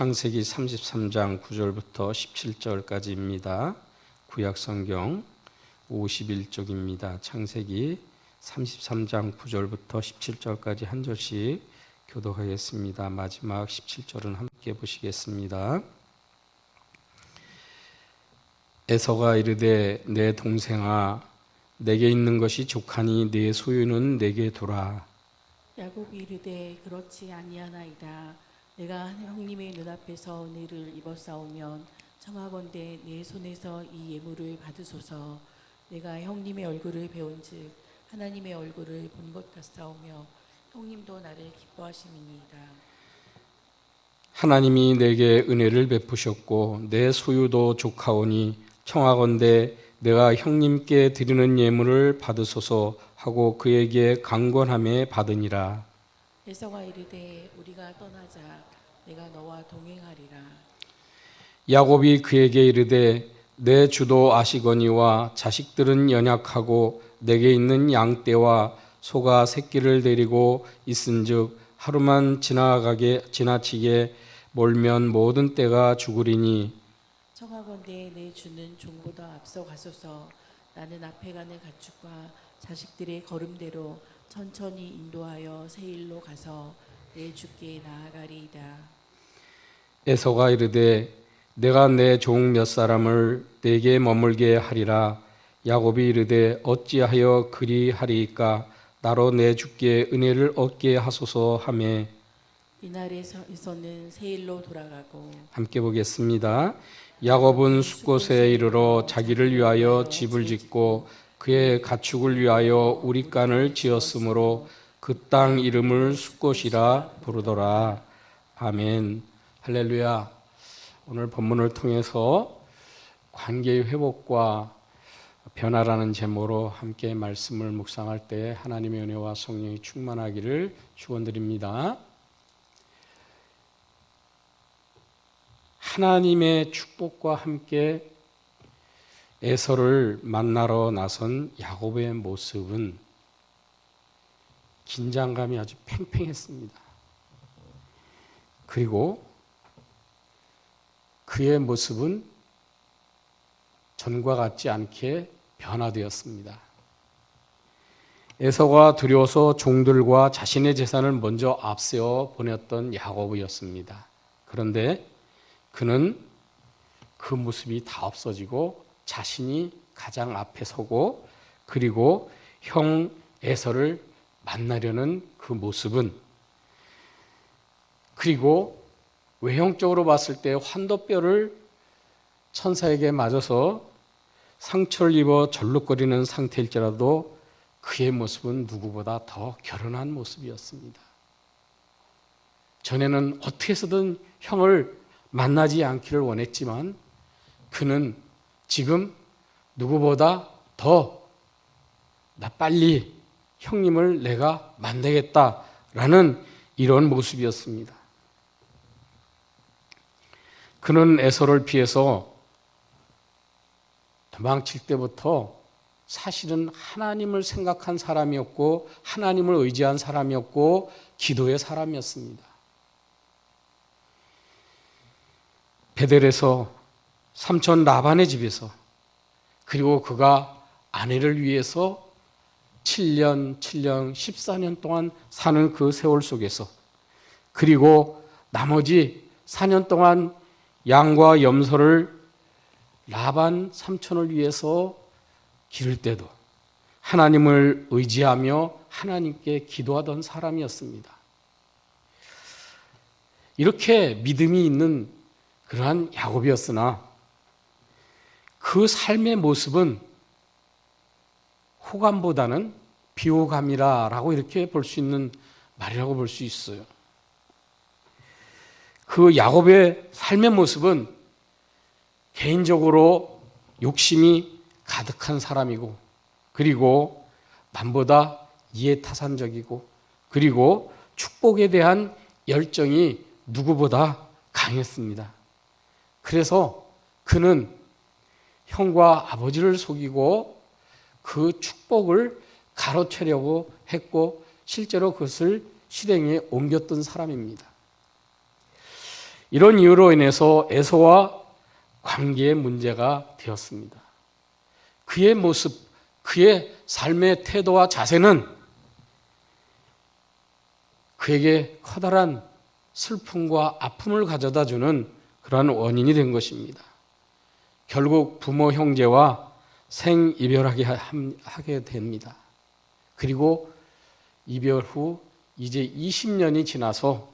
창세기 33장 9절부터 17절까지입니다. 구약성경 51쪽입니다. 창세기 33장 9절부터 17절까지 한 절씩 교독하겠습니다. 마지막 17절은 함께 보시겠습니다. 에서가 이르되 내 동생아 내게 있는 것이 족하니 네 소유는 내게 두라. 야곱이 이르되 그렇지 아니하나이다. 내가 형님의 눈앞에서 은혜를 입었사오면 청하건대 내 손에서 이 예물을 받으소서. 내가 형님의 얼굴을 배운즉 하나님의 얼굴을 본 것 같사오며 형님도 나를 기뻐하심이니이다. 하나님이 내게 은혜를 베푸셨고 내 소유도 족하오니 청하건대 내가 형님께 드리는 예물을 받으소서 하고 그에게 강권함에 받으니라. 에서가 이르되 우리가 떠나자. 내가 너와 동행하리라. 야곱이 그에게 이르되 내 주도 아시거니와 자식들은 연약하고 내게 있는 양떼와 소가 새끼를 데리고 있은즉 하루만 지나치게 몰면 모든 떼가 죽으리니 청하건대 내 주는 종보다 앞서 가소서. 나는 앞에 가는 가축과 자식들의 걸음대로 천천히 인도하여 세일로 가서 내 주께 나아가리이다. 에서가 이르되 내가 내 종 몇 사람을 내게 머물게 하리라. 야곱이 이르되 어찌하여 그리하리이까 나로 내 주께 은혜를 얻게 하소서 하매 이날에서는 세일로 돌아가고. 함께 보겠습니다. 야곱은 숫곳에 이르러 자기를 위하여 집을 짓고 그의 가축을 위하여 우릿간을 지었으므로 그 땅 이름을 숫곳이라 부르더라. 아멘. 할렐루야. 오늘 본문을 통해서 관계의 회복과 변화라는 제목으로 함께 말씀을 묵상할 때 하나님의 은혜와 성령이 충만하기를 축원드립니다. 하나님의 축복과 함께 에서를 만나러 나선 야곱의 모습은 긴장감이 아주 팽팽했습니다. 그리고 그의 모습은 전과 같지 않게 변화되었습니다. 에서가 두려워서 종들과 자신의 재산을 먼저 앞세워 보냈던 야곱이었습니다. 그런데 그는 그 모습이 다 없어지고 자신이 가장 앞에 서고 그리고 형 에서를 만나려는 그 모습은 그리고 외형적으로 봤을 때 환도뼈를 천사에게 맞아서 상처를 입어 절룩거리는 상태일지라도 그의 모습은 누구보다 더 결연한 모습이었습니다. 전에는 어떻게 해서든 형을 만나지 않기를 원했지만 그는 지금 누구보다 더 나 빨리 형님을 내가 만나겠다라는 이런 모습이었습니다. 그는 에서를 피해서 도망칠 때부터 사실은 하나님을 생각한 사람이었고 하나님을 의지한 사람이었고 기도의 사람이었습니다. 베델에서 삼촌 라반의 집에서 그리고 그가 아내를 위해서 7년, 14년 동안 사는 그 세월 속에서 그리고 나머지 4년 동안 양과 염소를 라반 삼촌을 위해서 기를 때도 하나님을 의지하며 하나님께 기도하던 사람이었습니다. 이렇게 믿음이 있는 그러한 야곱이었으나 그 삶의 모습은 호감보다는 비호감이라고 이렇게 볼 수 있는 말이라고 볼 수 있어요. 그 야곱의 삶의 모습은 개인적으로 욕심이 가득한 사람이고 그리고 남보다 이해타산적이고 그리고 축복에 대한 열정이 누구보다 강했습니다. 그래서 그는 형과 아버지를 속이고 그 축복을 가로채려고 했고 실제로 그것을 실행에 옮겼던 사람입니다. 이런 이유로 인해서 에서와 관계의 문제가 되었습니다. 그의 모습, 그의 삶의 태도와 자세는 그에게 커다란 슬픔과 아픔을 가져다주는 그러한 원인이 된 것입니다. 결국 부모 형제와 생이별하게 됩니다. 그리고 이별 후 이제 20년이 지나서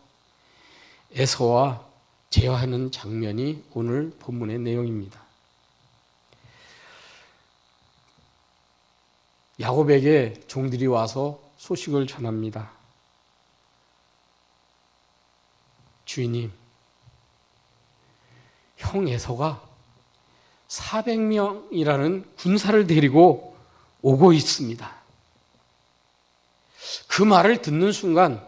에서와 재회하는 장면이 오늘 본문의 내용입니다. 야곱에게 종들이 와서 소식을 전합니다. 주인님, 형 에서가 400명이라는 군사를 데리고 오고 있습니다. 그 말을 듣는 순간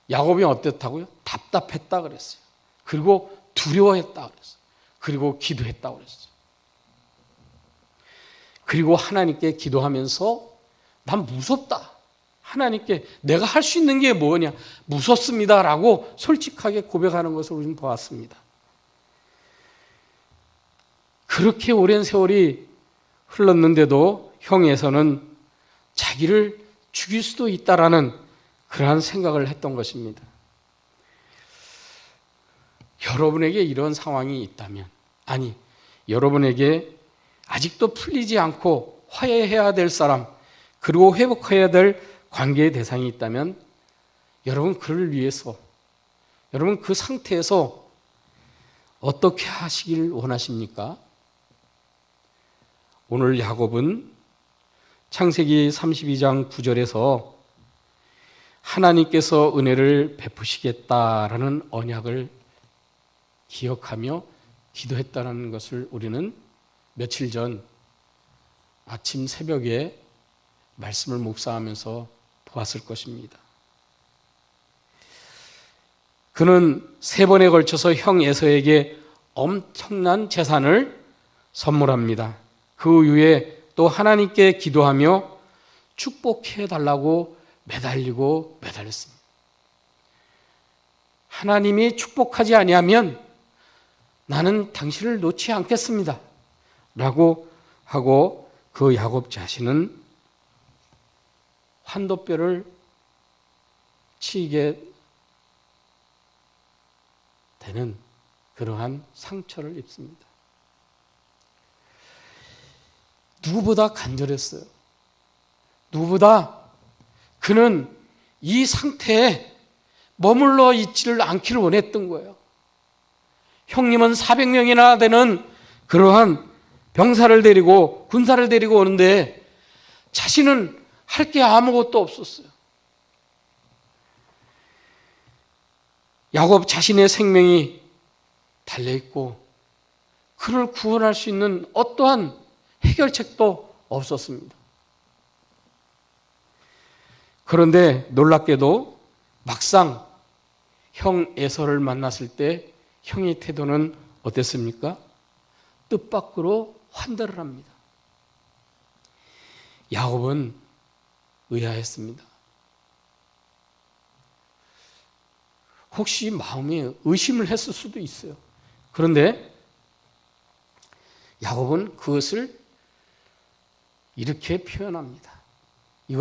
야곱이 어땠다고요? 답답했다 그랬어요. 그리고 두려워했다 그랬어요. 그리고 기도했다 그랬어요. 그리고 하나님께 기도하면서 난 무섭다. 하나님께 내가 할 수 있는 게 뭐냐? 무섭습니다라고 솔직하게 고백하는 것을 우리는 보았습니다. 그렇게 오랜 세월이 흘렀는데도 형에서는 자기를 죽일 수도 있다라는 그러한 생각을 했던 것입니다. 여러분에게 이런 상황이 있다면, 아니, 여러분에게 아직도 풀리지 않고 화해해야 될 사람, 그리고 회복해야 될 관계의 대상이 있다면, 여러분 그를 위해서, 여러분 그 상태에서 어떻게 하시길 원하십니까? 오늘 야곱은 창세기 32장 9절에서 하나님께서 은혜를 베푸시겠다라는 언약을 기억하며 기도했다는 것을 우리는 며칠 전 아침 새벽에 말씀을 묵상하면서 보았을 것입니다. 그는 3번에 걸쳐서 형 에서에게 엄청난 재산을 선물합니다. 그 후에 또 하나님께 기도하며 축복해 달라고 매달렸습니다. 하나님이 축복하지 아니하면 나는 당신을 놓지 않겠습니다. 라고 하고 그 야곱 자신은 환도뼈를 치게 되는 그러한 상처를 입습니다. 누구보다 간절했어요. 누구보다 그는 이 상태에 머물러 있지를 않기를 원했던 거예요. 형님은 400명이나 되는 그러한 병사를 데리고 군사를 데리고 오는데 자신은 할 게 아무것도 없었어요. 야곱 자신의 생명이 달려있고 그를 구원할 수 있는 어떠한 해결책도 없었습니다. 그런데 놀랍게도 막상 형 에서를 만났을 때 형의 태도는 어땠습니까? 뜻밖으로 환대를 합니다. 야곱은 의아했습니다. 혹시 마음에 의심을 했을 수도 있어요. 그런데 야곱은 그것을 이렇게 표현합니다. 이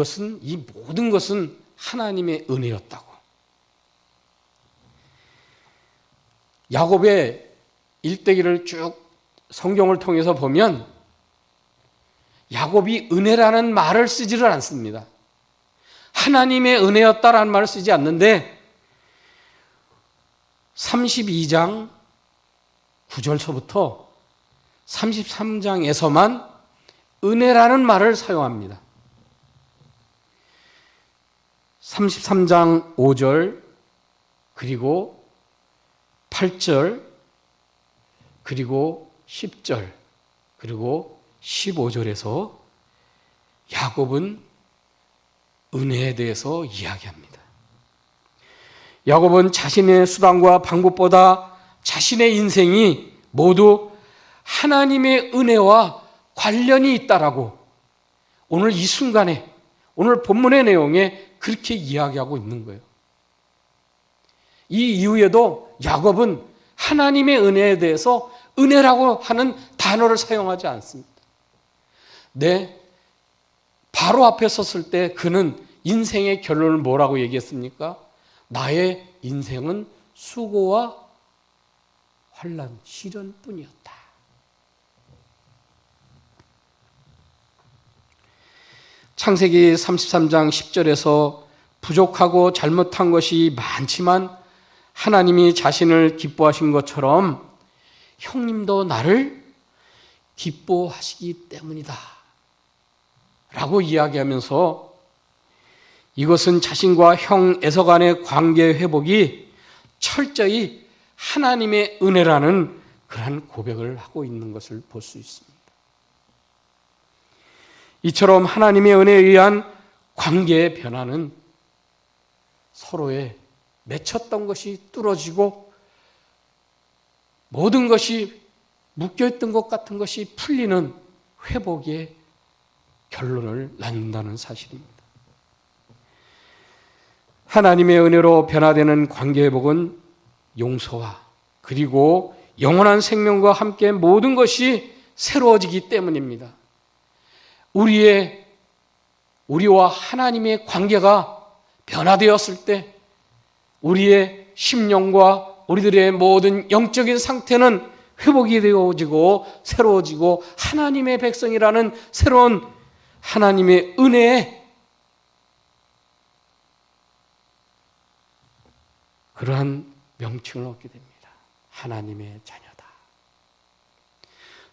모든 것은 하나님의 은혜였다고. 야곱의 일대기를 쭉 성경을 통해서 보면 야곱이 은혜라는 말을 쓰지를 않습니다. 하나님의 은혜였다라는 말을 쓰지 않는데 32장 9절서부터 33장에서만 은혜라는 말을 사용합니다. 33장 5절 그리고 8절 그리고 10절 그리고 15절에서 야곱은 은혜에 대해서 이야기합니다. 야곱은 자신의 수단과 방법보다 자신의 인생이 모두 하나님의 은혜와 관련이 있다라고 오늘 이 순간에 오늘 본문의 내용에 그렇게 이야기하고 있는 거예요. 이 이후에도 야곱은 하나님의 은혜에 대해서 은혜라고 하는 단어를 사용하지 않습니다. 바로 앞에 섰을 때 그는 인생의 결론을 뭐라고 얘기했습니까? 나의 인생은 수고와 환난, 시련뿐이었다. 창세기 33장 10절에서 부족하고 잘못한 것이 많지만 하나님이 자신을 기뻐하신 것처럼 형님도 나를 기뻐하시기 때문이다 라고 이야기하면서 이것은 자신과 형 에서 간의 관계 회복이 철저히 하나님의 은혜라는 그러한 고백을 하고 있는 것을 볼 수 있습니다. 이처럼 하나님의 은혜에 의한 관계의 변화는 서로의 맺혔던 것이 뚫어지고 모든 것이 묶여있던 것 같은 것이 풀리는 회복의 결론을 낳는다는 사실입니다. 하나님의 은혜로 변화되는 관계 회복은 용서와 그리고 영원한 생명과 함께 모든 것이 새로워지기 때문입니다. 우리와 하나님의 관계가 변화되었을 때 우리의 심령과 우리들의 모든 영적인 상태는 회복이 되어지고 새로워지고 하나님의 백성이라는 새로운 하나님의 은혜에 그러한 명칭을 얻게 됩니다. 하나님의 자녀다.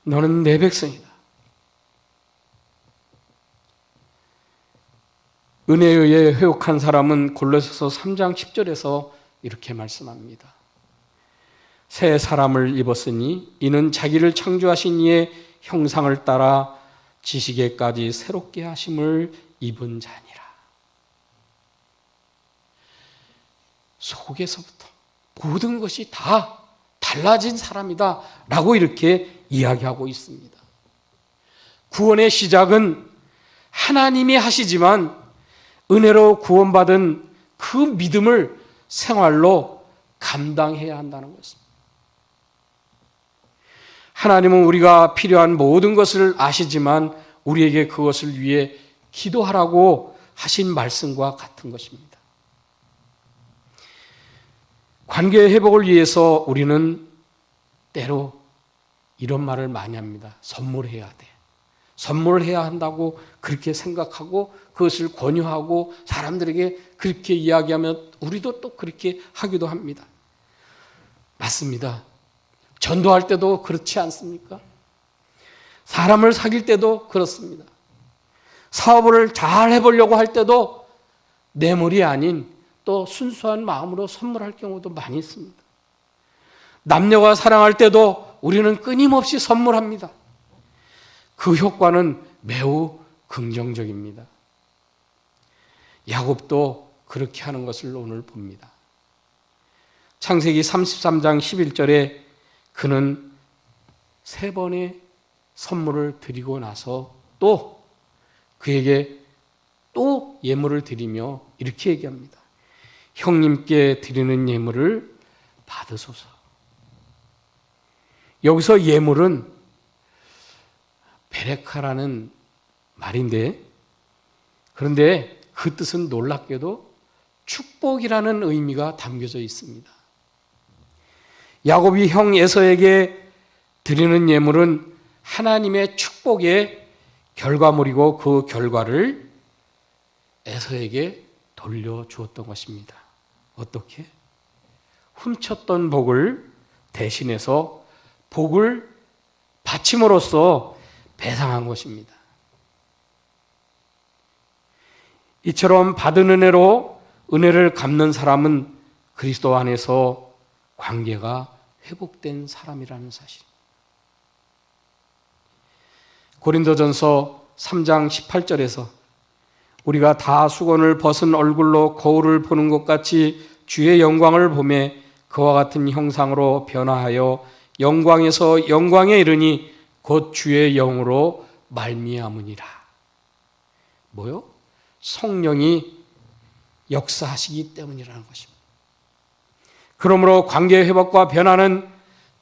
너는 내 백성이다. 은혜에 의해 회복한 사람은 골로새서 3장 10절에서 이렇게 말씀합니다. 새 사람을 입었으니 이는 자기를 창조하신 이의 형상을 따라 지식에까지 새롭게 하심을 입은 자니라. 속에서부터 모든 것이 다 달라진 사람이다 라고 이렇게 이야기하고 있습니다. 구원의 시작은 하나님이 하시지만 은혜로 구원받은 그 믿음을 생활로 감당해야 한다는 것입니다. 하나님은 우리가 필요한 모든 것을 아시지만 우리에게 그것을 위해 기도하라고 하신 말씀과 같은 것입니다. 관계 회복을 위해서 우리는 때로 이런 말을 많이 합니다. 선물해야 돼. 선물해야 한다고 그렇게 생각하고 그것을 권유하고 사람들에게 그렇게 이야기하면 우리도 또 그렇게 하기도 합니다. 맞습니다. 전도할 때도 그렇지 않습니까? 사람을 사귈 때도 그렇습니다. 사업을 잘 해보려고 할 때도 뇌물이 아닌 또 순수한 마음으로 선물할 경우도 많이 있습니다. 남녀가 사랑할 때도 우리는 끊임없이 선물합니다. 그 효과는 매우 긍정적입니다. 야곱도 그렇게 하는 것을 오늘 봅니다. 창세기 33장 11절에 그는 3번의 선물을 드리고 나서 또 그에게 또 예물을 드리며 이렇게 얘기합니다. 형님께 드리는 예물을 받으소서. 여기서 예물은 베레카라는 말인데 그런데 그 뜻은 놀랍게도 축복이라는 의미가 담겨져 있습니다. 야곱이 형 에서에게 드리는 예물은 하나님의 축복의 결과물이고 그 결과를 에서에게 돌려주었던 것입니다. 어떻게? 훔쳤던 복을 대신해서 복을 바침으로써 배상한 것입니다. 이처럼 받은 은혜로 은혜를 갚는 사람은 그리스도 안에서 관계가 회복된 사람이라는 사실. 고린도전서 3장 18절에서 우리가 다 수건을 벗은 얼굴로 거울을 보는 것 같이 주의 영광을 보매 그와 같은 형상으로 변화하여 영광에서 영광에 이르니 곧 주의 영으로 말미암으니라. 뭐요? 성령이 역사하시기 때문이라는 것입니다. 그러므로 관계 회복과 변화는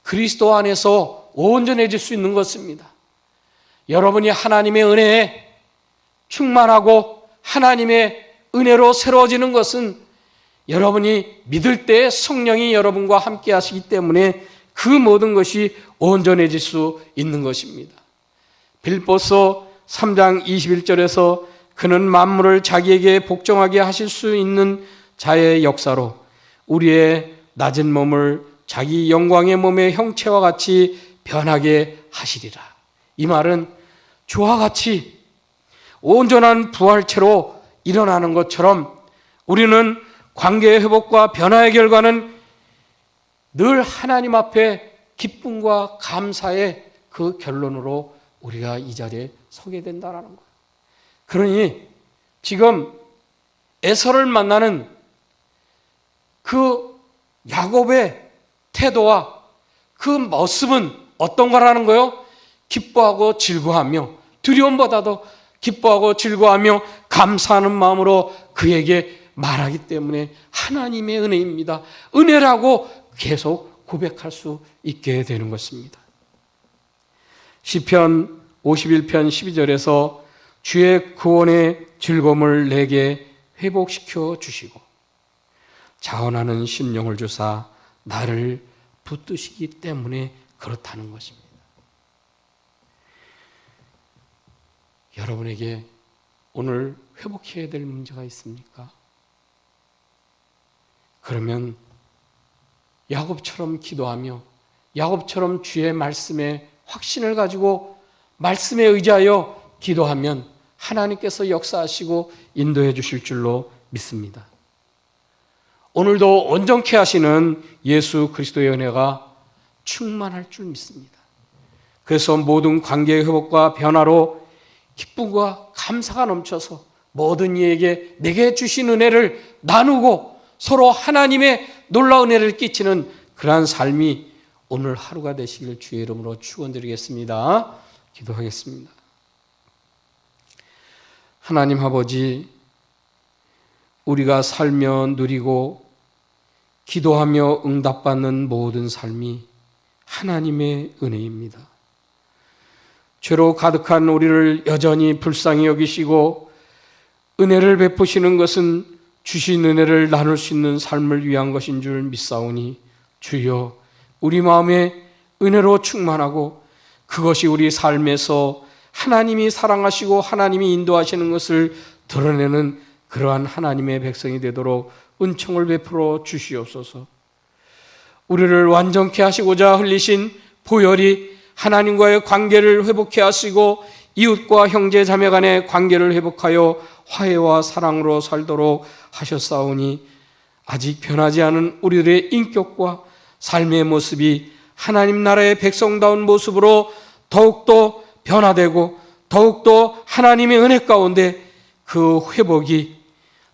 그리스도 안에서 온전해질 수 있는 것입니다. 여러분이 하나님의 은혜에 충만하고 하나님의 은혜로 새로워지는 것은 여러분이 믿을 때 성령이 여러분과 함께 하시기 때문에 그 모든 것이 온전해질 수 있는 것입니다. 빌보서 3장 21절에서 그는 만물을 자기에게 복종하게 하실 수 있는 자의 역사로 우리의 낮은 몸을 자기 영광의 몸의 형체와 같이 변하게 하시리라. 이 말은 주와 같이 온전한 부활체로 일어나는 것처럼 우리는 관계의 회복과 변화의 결과는 늘 하나님 앞에 기쁨과 감사의 그 결론으로 우리가 이 자리에 서게 된다는 거예요. 그러니 지금 에서를 만나는 그 야곱의 태도와 그 모습은 어떤 거라는 거요? 기뻐하고 즐거워하며 두려움보다도 기뻐하고 즐거워하며 감사하는 마음으로 그에게 말하기 때문에 하나님의 은혜입니다. 은혜라고 계속 고백할 수 있게 되는 것입니다. 시편 51편 12절에서 주의 구원의 즐거움을 내게 회복시켜 주시고 자원하는 심령을 주사 나를 붙드시기 때문에 그렇다는 것입니다. 여러분에게 오늘 회복해야 될 문제가 있습니까? 그러면 야곱처럼 기도하며 야곱처럼 주의 말씀에 확신을 가지고 말씀에 의지하여 기도하면 하나님께서 역사하시고 인도해 주실 줄로 믿습니다. 오늘도 온전케 하시는 예수 그리스도의 은혜가 충만할 줄 믿습니다. 그래서 모든 관계의 회복과 변화로 기쁨과 감사가 넘쳐서 모든 이에게 내게 주신 은혜를 나누고 서로 하나님의 놀라운 은혜를 끼치는 그러한 삶이 오늘 하루가 되시길 주의 이름으로 축원드리겠습니다. 기도하겠습니다. 하나님 아버지, 우리가 살며 누리고 기도하며 응답받는 모든 삶이 하나님의 은혜입니다. 죄로 가득한 우리를 여전히 불쌍히 여기시고 은혜를 베푸시는 것은 주신 은혜를 나눌 수 있는 삶을 위한 것인 줄 믿사오니 주여 우리 마음에 은혜로 충만하고 그것이 우리 삶에서 하나님이 사랑하시고 하나님이 인도하시는 것을 드러내는 그러한 하나님의 백성이 되도록 은총을 베풀어 주시옵소서. 우리를 완전케 하시고자 흘리신 보혈이 하나님과의 관계를 회복케 하시고 이웃과 형제 자매 간의 관계를 회복하여 화해와 사랑으로 살도록 하셨사오니 아직 변하지 않은 우리들의 인격과 삶의 모습이 하나님 나라의 백성다운 모습으로 더욱더 변화되고 더욱더 하나님의 은혜 가운데 그 회복이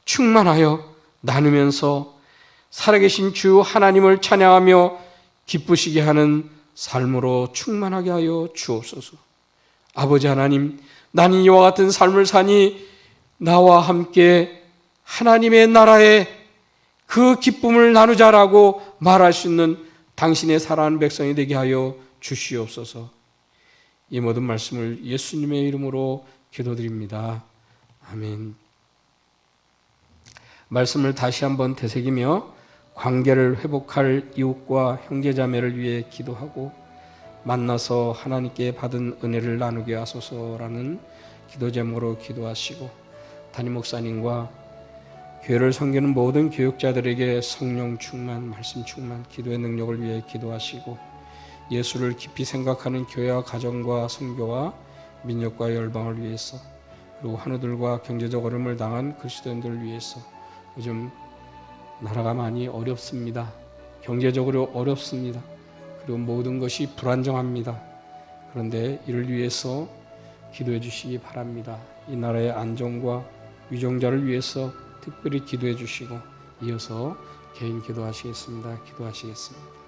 충만하여 나누면서 살아계신 주 하나님을 찬양하며 기쁘시게 하는 삶으로 충만하게 하여 주옵소서. 아버지 하나님, 나는 이와 같은 삶을 사니 나와 함께 하나님의 나라의 그 기쁨을 나누자라고 말할 수 있는 당신의 사랑하는 백성이 되게 하여 주시옵소서. 이 모든 말씀을 예수님의 이름으로 기도드립니다. 아멘. 말씀을 다시 한번 되새기며 관계를 회복할 이웃과 형제자매를 위해 기도하고 만나서 하나님께 받은 은혜를 나누게 하소서라는 기도 제목으로 기도하시고 담임 목사님과 교회를 섬기는 모든 교육자들에게 성령 충만, 말씀 충만, 기도의 능력을 위해 기도하시고 예수를 깊이 생각하는 교회와 가정과 선교와 민족과 열방을 위해서 그리고 환우들과 경제적 어려움을 당한 그리스도인들을 위해서 요즘 나라가 많이 어렵습니다. 경제적으로 어렵습니다. 그리고 모든 것이 불안정합니다. 그런데 이를 위해서 기도해 주시기 바랍니다. 이 나라의 안정과 위정자를 위해서 특별히 기도해 주시고 이어서 개인 기도하시겠습니다. 기도하시겠습니다.